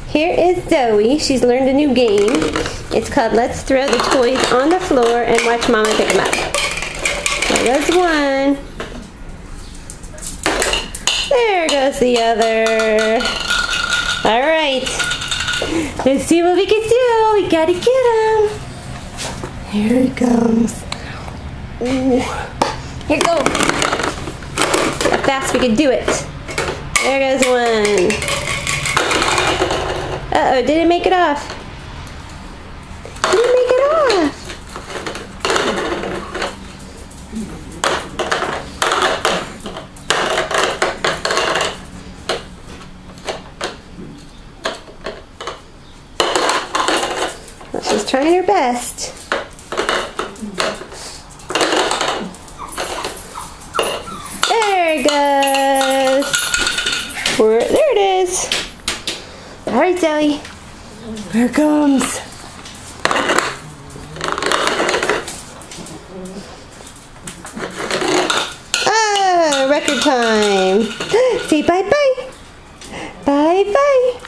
Here is Zoe. She's learned a new game. It's called Let's Throw the Toys on the Floor and Watch Mama Pick them up. There goes one. There goes the other. All right. Let's see what we can do. We gotta get him. Here he comes. Ooh. Here, go. See how fast we can do it. There goes one. Uh-oh, didn't make it off. Didn't make it off. Well, she's trying her best. There it goes. There it is. All right, Zoe. Here it comes. Ah, record time. Say bye-bye. Bye-bye.